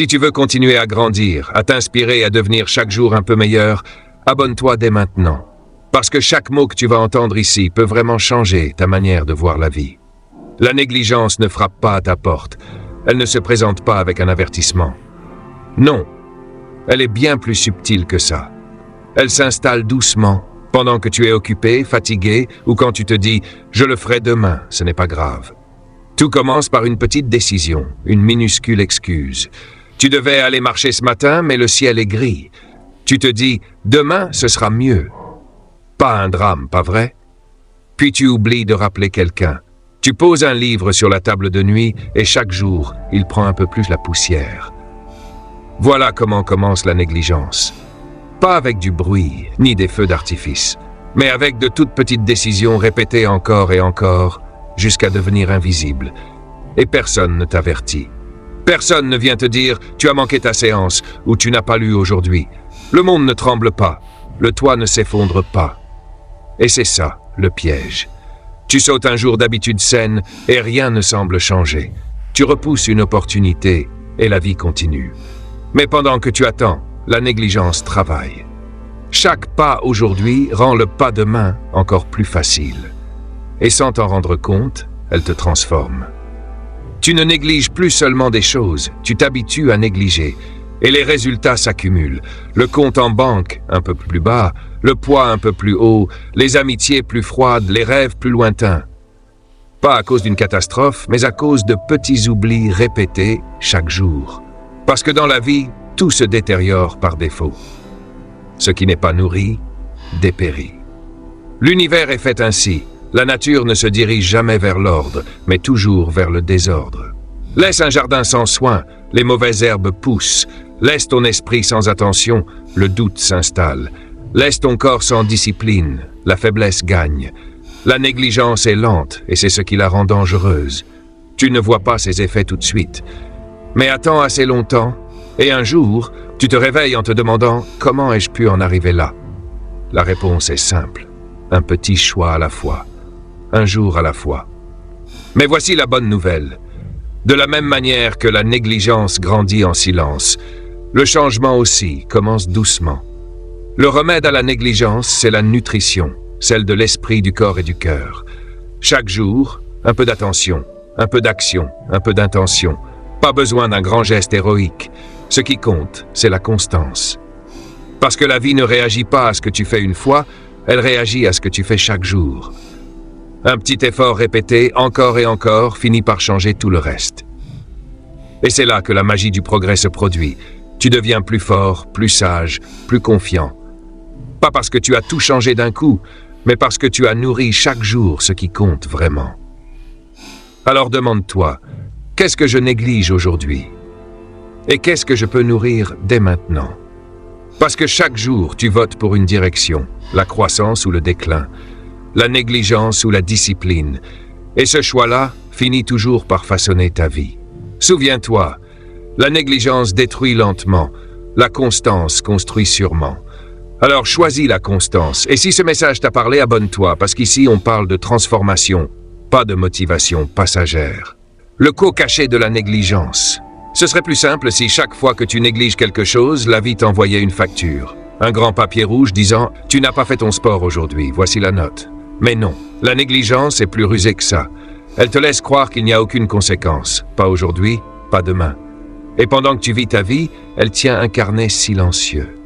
Si tu veux continuer à grandir, à t'inspirer et à devenir chaque jour un peu meilleur, abonne-toi dès maintenant. Parce que chaque mot que tu vas entendre ici peut vraiment changer ta manière de voir la vie. La négligence ne frappe pas à ta porte. Elle ne se présente pas avec un avertissement. Non, elle est bien plus subtile que ça. Elle s'installe doucement, pendant que tu es occupé, fatigué, ou quand tu te dis « je le ferai demain, ce n'est pas grave ». Tout commence par une petite décision, une minuscule excuse. Tu devais aller marcher ce matin, mais le ciel est gris. Tu te dis « demain, ce sera mieux ». Pas un drame, pas vrai? Puis tu oublies de rappeler quelqu'un. Tu poses un livre sur la table de nuit et chaque jour, il prend un peu plus la poussière. Voilà comment commence la négligence. Pas avec du bruit, ni des feux d'artifice, mais avec de toutes petites décisions répétées encore et encore, jusqu'à devenir invisibles. Et personne ne t'avertit. Personne ne vient te dire « tu as manqué ta séance » ou « tu n'as pas lu aujourd'hui ». Le monde ne tremble pas, le toit ne s'effondre pas. Et c'est ça, le piège. Tu sautes un jour d'habitude saine et rien ne semble changer. Tu repousses une opportunité et la vie continue. Mais pendant que tu attends, la négligence travaille. Chaque pas aujourd'hui rend le pas demain encore plus facile. Et sans t'en rendre compte, elle te transforme. Tu ne négliges plus seulement des choses, tu t'habitues à négliger. Et les résultats s'accumulent. Le compte en banque un peu plus bas, le poids un peu plus haut, les amitiés plus froides, les rêves plus lointains. Pas à cause d'une catastrophe, mais à cause de petits oublis répétés chaque jour. Parce que dans la vie, tout se détériore par défaut. Ce qui n'est pas nourri, dépérit. L'univers est fait ainsi. La nature ne se dirige jamais vers l'ordre, mais toujours vers le désordre. Laisse un jardin sans soin, les mauvaises herbes poussent. Laisse ton esprit sans attention, le doute s'installe. Laisse ton corps sans discipline, la faiblesse gagne. La négligence est lente et c'est ce qui la rend dangereuse. Tu ne vois pas ses effets tout de suite. Mais attends assez longtemps, et un jour, tu te réveilles en te demandant « Comment ai-je pu en arriver là ?» La réponse est simple, un petit choix à la fois, un jour à la fois. Mais voici la bonne nouvelle. De la même manière que la négligence grandit en silence, le changement aussi commence doucement. Le remède à la négligence, c'est la nutrition, celle de l'esprit, du corps et du cœur. Chaque jour, un peu d'attention, un peu d'action, un peu d'intention. Pas besoin d'un grand geste héroïque. Ce qui compte, c'est la constance. Parce que la vie ne réagit pas à ce que tu fais une fois, elle réagit à ce que tu fais chaque jour. Un petit effort répété, encore et encore, finit par changer tout le reste. Et c'est là que la magie du progrès se produit. Tu deviens plus fort, plus sage, plus confiant. Pas parce que tu as tout changé d'un coup, mais parce que tu as nourri chaque jour ce qui compte vraiment. Alors demande-toi, qu'est-ce que je néglige aujourd'hui? Et qu'est-ce que je peux nourrir dès maintenant? Parce que chaque jour, tu votes pour une direction, la croissance ou le déclin, la négligence ou la discipline. Et ce choix-là finit toujours par façonner ta vie. Souviens-toi, la négligence détruit lentement, la constance construit sûrement. Alors choisis la constance. Et si ce message t'a parlé, abonne-toi, parce qu'ici on parle de transformation, pas de motivation passagère. Le coup caché de la négligence. Ce serait plus simple si chaque fois que tu négliges quelque chose, la vie t'envoyait une facture. Un grand papier rouge disant « Tu n'as pas fait ton sport aujourd'hui, voici la note ». Mais non, la négligence est plus rusée que ça. Elle te laisse croire qu'il n'y a aucune conséquence. Pas aujourd'hui, pas demain. Et pendant que tu vis ta vie, elle tient un carnet silencieux.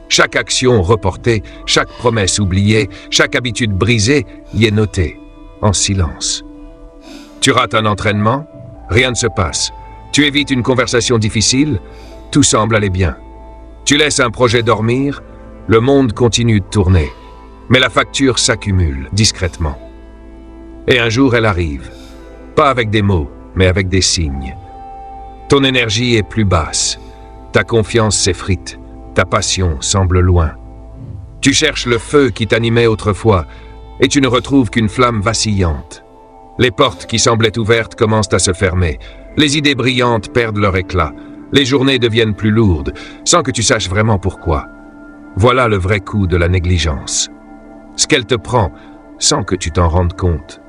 Chaque action reportée, chaque promesse oubliée, chaque habitude brisée y est notée, en silence. Tu rates un entraînement, rien ne se passe. Tu évites une conversation difficile, tout semble aller bien. Tu laisses un projet dormir, le monde continue de tourner. Mais la facture s'accumule discrètement. Et un jour, elle arrive. Pas avec des mots, mais avec des signes. Ton énergie est plus basse. Ta confiance s'effrite. Ta passion semble loin. Tu cherches le feu qui t'animait autrefois, et tu ne retrouves qu'une flamme vacillante. Les portes qui semblaient ouvertes commencent à se fermer. Les idées brillantes perdent leur éclat. Les journées deviennent plus lourdes, sans que tu saches vraiment pourquoi. Voilà le vrai coup de la négligence. Ce qu'elle te prend, sans que tu t'en rendes compte.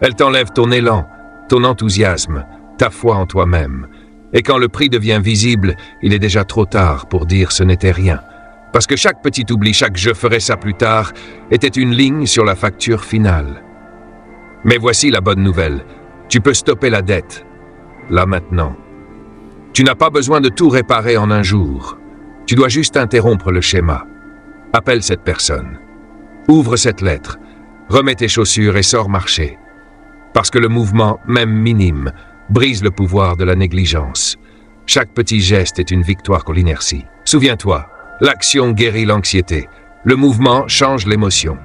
Elle t'enlève ton élan, ton enthousiasme, ta foi en toi-même. Et quand le prix devient visible, il est déjà trop tard pour dire ce n'était rien. Parce que chaque petit oubli, chaque « je ferai ça plus tard » était une ligne sur la facture finale. Mais voici la bonne nouvelle. Tu peux stopper la dette. Là maintenant. Tu n'as pas besoin de tout réparer en un jour. Tu dois juste interrompre le schéma. Appelle cette personne. Ouvre cette lettre. Remets tes chaussures et sors marcher. Parce que le mouvement, même minime, brise le pouvoir de la négligence. Chaque petit geste est une victoire contre l'inertie. Souviens-toi, l'action guérit l'anxiété. Le mouvement change l'émotion.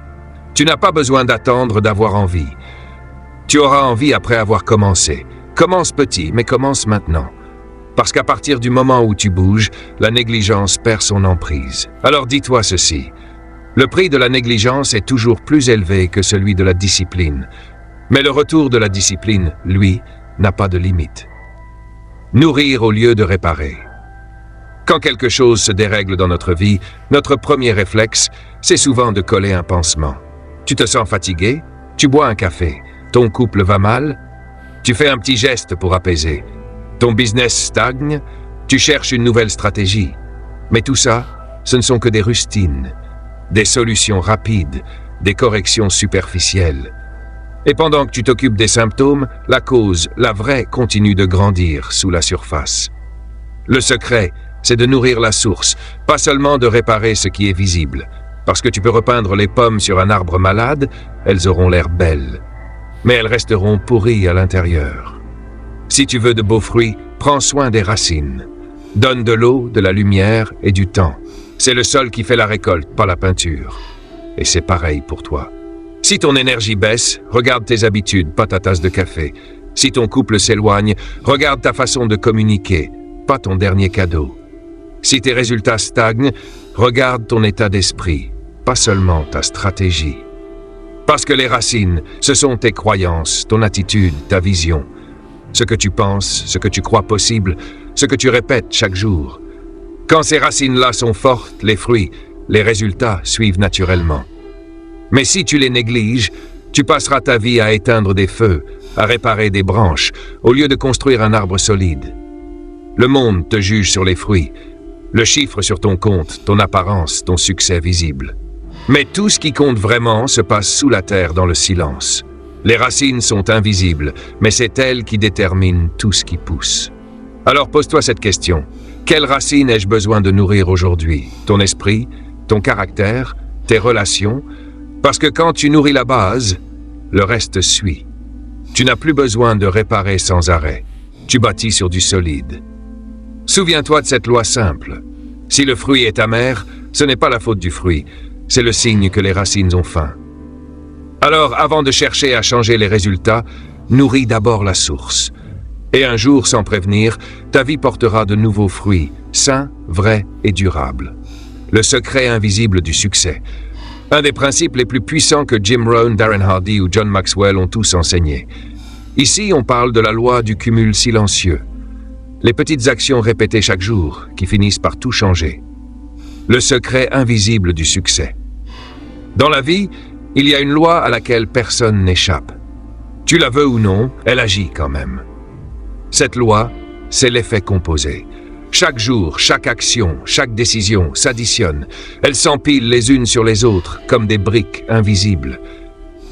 Tu n'as pas besoin d'attendre d'avoir envie. Tu auras envie après avoir commencé. Commence petit, mais commence maintenant. Parce qu'à partir du moment où tu bouges, la négligence perd son emprise. Alors dis-toi ceci. Le prix de la négligence est toujours plus élevé que celui de la discipline. Mais le retour de la discipline, lui, n'a pas de limite. Nourrir au lieu de réparer. Quand quelque chose se dérègle dans notre vie, notre premier réflexe, c'est souvent de coller un pansement. Tu te sens fatigué? Tu bois un café. Ton couple va mal? Tu fais un petit geste pour apaiser. Ton business stagne? Tu cherches une nouvelle stratégie. Mais tout ça, ce ne sont que des rustines, des solutions rapides, des corrections superficielles. Et pendant que tu t'occupes des symptômes, la cause, la vraie, continue de grandir sous la surface. Le secret, c'est de nourrir la source, pas seulement de réparer ce qui est visible. Parce que tu peux repeindre les pommes sur un arbre malade, elles auront l'air belles. Mais elles resteront pourries à l'intérieur. Si tu veux de beaux fruits, prends soin des racines. Donne de l'eau, de la lumière et du temps. C'est le sol qui fait la récolte, pas la peinture. Et c'est pareil pour toi. Si ton énergie baisse, regarde tes habitudes, pas ta tasse de café. Si ton couple s'éloigne, regarde ta façon de communiquer, pas ton dernier cadeau. Si tes résultats stagnent, regarde ton état d'esprit, pas seulement ta stratégie. Parce que les racines, ce sont tes croyances, ton attitude, ta vision. Ce que tu penses, ce que tu crois possible, ce que tu répètes chaque jour. Quand ces racines-là sont fortes, les fruits, les résultats suivent naturellement. Mais si tu les négliges, tu passeras ta vie à éteindre des feux, à réparer des branches, au lieu de construire un arbre solide. Le monde te juge sur les fruits, le chiffre sur ton compte, ton apparence, ton succès visible. Mais tout ce qui compte vraiment se passe sous la terre dans le silence. Les racines sont invisibles, mais c'est elles qui déterminent tout ce qui pousse. Alors pose-toi cette question. Quelles racines ai-je besoin de nourrir aujourd'hui? Ton esprit, ton caractère, tes relations? Parce que quand tu nourris la base, le reste suit. Tu n'as plus besoin de réparer sans arrêt. Tu bâtis sur du solide. Souviens-toi de cette loi simple. Si le fruit est amer, ce n'est pas la faute du fruit, c'est le signe que les racines ont faim. Alors, avant de chercher à changer les résultats, nourris d'abord la source. Et un jour, sans prévenir, ta vie portera de nouveaux fruits, sains, vrais et durables. Le secret invisible du succès. Un des principes les plus puissants que Jim Rohn, Darren Hardy ou John Maxwell ont tous enseigné. Ici, on parle de la loi du cumul silencieux. Les petites actions répétées chaque jour qui finissent par tout changer. Le secret invisible du succès. Dans la vie, il y a une loi à laquelle personne n'échappe. Tu la veux ou non, elle agit quand même. Cette loi, c'est l'effet composé. Chaque jour, chaque action, chaque décision s'additionne. Elles s'empilent les unes sur les autres comme des briques invisibles.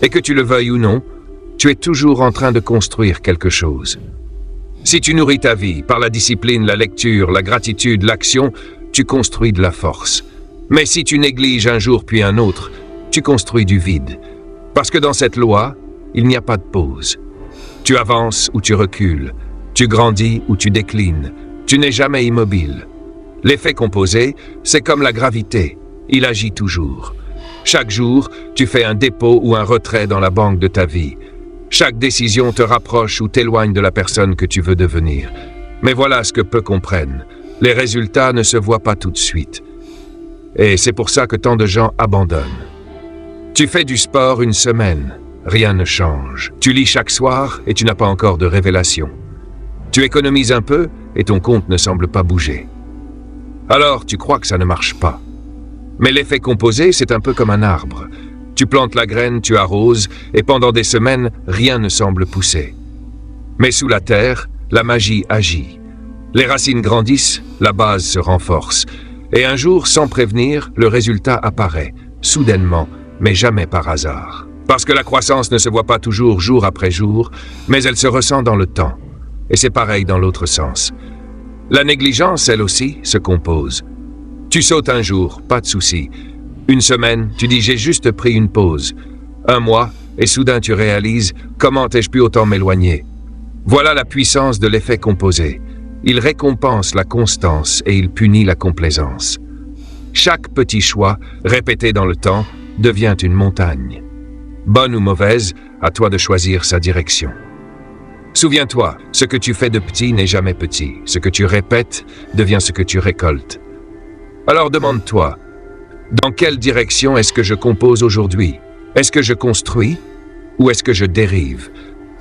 Et que tu le veuilles ou non, tu es toujours en train de construire quelque chose. Si tu nourris ta vie par la discipline, la lecture, la gratitude, l'action, tu construis de la force. Mais si tu négliges un jour puis un autre, tu construis du vide. Parce que dans cette loi, il n'y a pas de pause. Tu avances ou tu recules. Tu grandis ou tu déclines. Tu n'es jamais immobile. L'effet composé, c'est comme la gravité. Il agit toujours. Chaque jour, tu fais un dépôt ou un retrait dans la banque de ta vie. Chaque décision te rapproche ou t'éloigne de la personne que tu veux devenir. Mais voilà ce que peu comprennent. Les résultats ne se voient pas tout de suite. Et c'est pour ça que tant de gens abandonnent. Tu fais du sport une semaine, rien ne change. Tu lis chaque soir et tu n'as pas encore de révélation. Tu économises un peu et ton compte ne semble pas bouger. Alors tu crois que ça ne marche pas. Mais l'effet composé, c'est un peu comme un arbre. Tu plantes la graine, tu arroses, et pendant des semaines, rien ne semble pousser. Mais sous la terre, la magie agit. Les racines grandissent, la base se renforce. Et un jour, sans prévenir, le résultat apparaît, soudainement, mais jamais par hasard. Parce que la croissance ne se voit pas toujours jour après jour, mais elle se ressent dans le temps. Et c'est pareil dans l'autre sens. La négligence, elle aussi, se compose. Tu sautes un jour, pas de souci. Une semaine, tu dis j'ai juste pris une pause. Un mois, et soudain tu réalises comment ai-je pu autant m'éloigner. Voilà la puissance de l'effet composé. Il récompense la constance et il punit la complaisance. Chaque petit choix, répété dans le temps, devient une montagne. Bonne ou mauvaise, à toi de choisir sa direction. Souviens-toi, ce que tu fais de petit n'est jamais petit. Ce que tu répètes devient ce que tu récoltes. Alors demande-toi, dans quelle direction est-ce que je compose aujourd'hui? Est-ce que je construis ou est-ce que je dérive?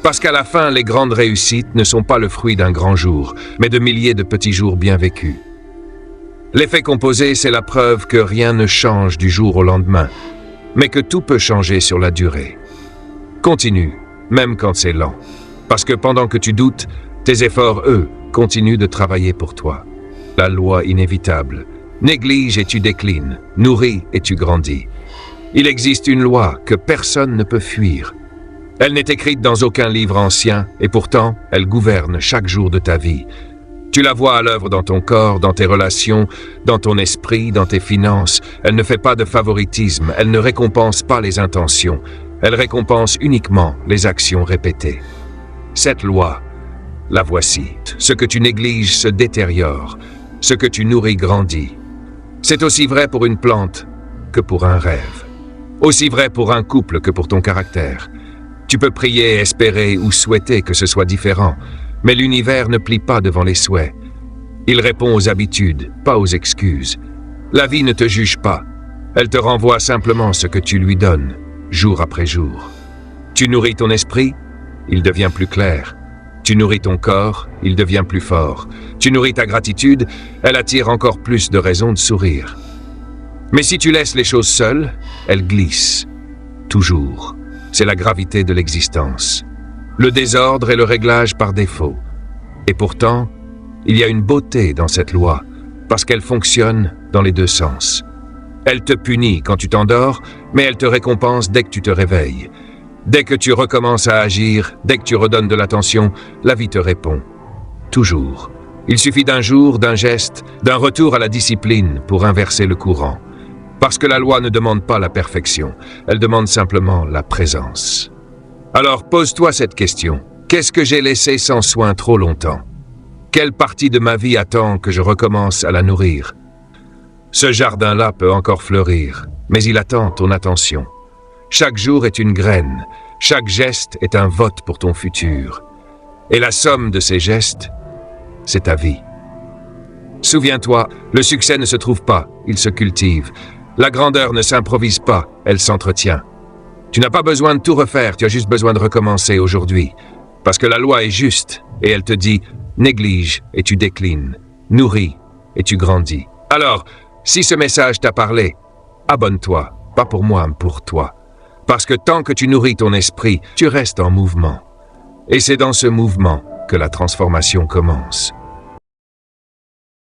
Parce qu'à la fin, les grandes réussites ne sont pas le fruit d'un grand jour, mais de milliers de petits jours bien vécus. L'effet composé, c'est la preuve que rien ne change du jour au lendemain, mais que tout peut changer sur la durée. Continue, même quand c'est lent, parce que pendant que tu doutes, tes efforts, eux, continuent de travailler pour toi. La loi inévitable. Néglige et tu déclines, nourris et tu grandis. Il existe une loi que personne ne peut fuir. Elle n'est écrite dans aucun livre ancien et pourtant, elle gouverne chaque jour de ta vie. Tu la vois à l'œuvre dans ton corps, dans tes relations, dans ton esprit, dans tes finances. Elle ne fait pas de favoritisme, elle ne récompense pas les intentions. Elle récompense uniquement les actions répétées. Cette loi, la voici. Ce que tu négliges se détériore. Ce que tu nourris grandit. C'est aussi vrai pour une plante que pour un rêve. Aussi vrai pour un couple que pour ton caractère. Tu peux prier, espérer ou souhaiter que ce soit différent, mais l'univers ne plie pas devant les souhaits. Il répond aux habitudes, pas aux excuses. La vie ne te juge pas. Elle te renvoie simplement ce que tu lui donnes, jour après jour. Tu nourris ton esprit, il devient plus clair. Tu nourris ton corps, il devient plus fort. Tu nourris ta gratitude, elle attire encore plus de raisons de sourire. Mais si tu laisses les choses seules, elles glissent. Toujours. C'est la gravité de l'existence. Le désordre est le réglage par défaut. Et pourtant, il y a une beauté dans cette loi, parce qu'elle fonctionne dans les deux sens. Elle te punit quand tu t'endors, mais elle te récompense dès que tu te réveilles. Dès que tu recommences à agir, dès que tu redonnes de l'attention, la vie te répond. Toujours. Il suffit d'un jour, d'un geste, d'un retour à la discipline pour inverser le courant. Parce que la loi ne demande pas la perfection, elle demande simplement la présence. Alors pose-toi cette question. Qu'est-ce que j'ai laissé sans soin trop longtemps? Quelle partie de ma vie attend que je recommence à la nourrir? Ce jardin-là peut encore fleurir, mais il attend ton attention. Chaque jour est une graine, chaque geste est un vote pour ton futur. Et la somme de ces gestes, c'est ta vie. Souviens-toi, le succès ne se trouve pas, il se cultive. La grandeur ne s'improvise pas, elle s'entretient. Tu n'as pas besoin de tout refaire, tu as juste besoin de recommencer aujourd'hui. Parce que la loi est juste, et elle te dit « néglige et tu déclines, nourris et tu grandis ». Alors, si ce message t'a parlé, abonne-toi, pas pour moi, mais pour toi. Parce que tant que tu nourris ton esprit, tu restes en mouvement. Et c'est dans ce mouvement que la transformation commence.